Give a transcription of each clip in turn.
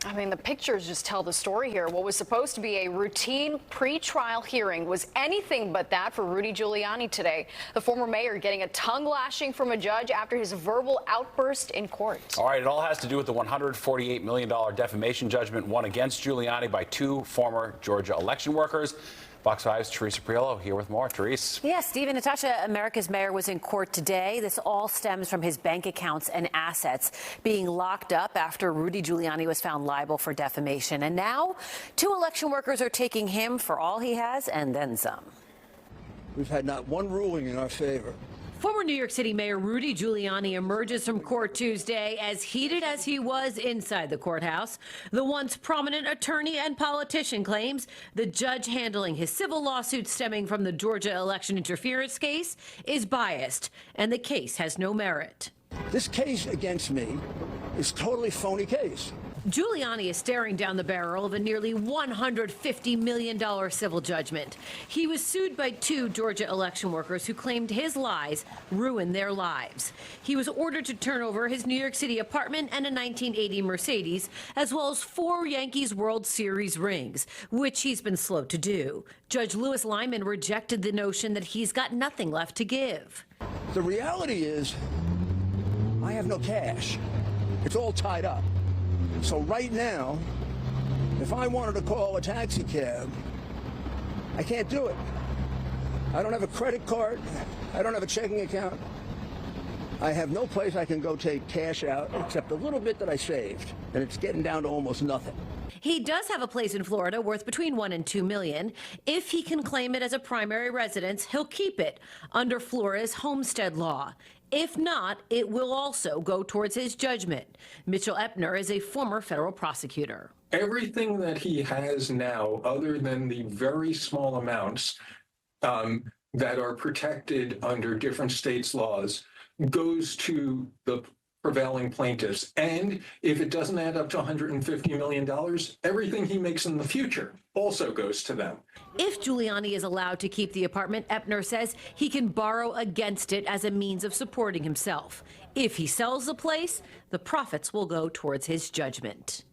I mean, the pictures just tell the story here. What was supposed to be a routine pre-trial hearing was anything but that for Rudy Giuliani today. The former mayor getting a tongue lashing from a judge after his verbal outburst in court. All right, it all has to do with the $148 million defamation judgment won against Giuliani by two former Georgia election workers. Fox 5's Teresa Priolo here with more. Therese. Yes, Steve and Natasha, America's mayor was in court today. This all stems from his bank accounts and assets being locked up after Rudy Giuliani was found liable for defamation. And now, two election workers are taking him for all he has and then some. We've had not one ruling in our favor. Former New York City Mayor Rudy Giuliani emerges from court Tuesday as heated as he was inside the courthouse. The once prominent attorney and politician claims the judge handling his civil lawsuit stemming from the Georgia election interference case is biased, and the case has no merit. This case against me is a totally phony case. Giuliani is staring down the barrel of a nearly $150 million civil judgment. He was sued by two Georgia election workers who claimed his lies ruined their lives. He was ordered to turn over his New York City apartment and a 1980 Mercedes, as well as 4 Yankees World Series rings, which he's been slow to do. Judge Lewis Lyman rejected the notion that he's got nothing left to give. The reality is, I have no cash. It's all tied up. So right now, if I wanted to call a taxi cab, I can't do it. I don't have a credit card. I don't have a checking account. I have no place I can go take cash out except a little bit that I saved, and it's getting down to almost nothing. He does have a place in Florida worth between $1 and $2 million. If he can claim it as a primary residence, he'll keep it under Florida's homestead law. If not, it will also go towards his judgment. Mitchell Epner is a former federal prosecutor. Everything that he has now, other than the very small amounts that are protected under different states' laws, goes to the prevailing plaintiffs. And if it doesn't add up to $150 million, everything he makes in the future also goes to them. If Giuliani is allowed to keep the apartment, Epner says he can borrow against it as a means of supporting himself. If he sells the place, the profits will go towards his judgment.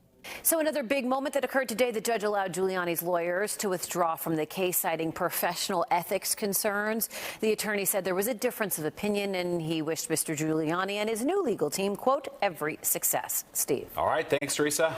So another big moment that occurred today, the judge allowed Giuliani's lawyers to withdraw from the case, citing professional ethics concerns. The attorney said there was a difference of opinion, and he wished Mr. Giuliani and his new legal team, quote, every success. Steve. All right, thanks, Teresa.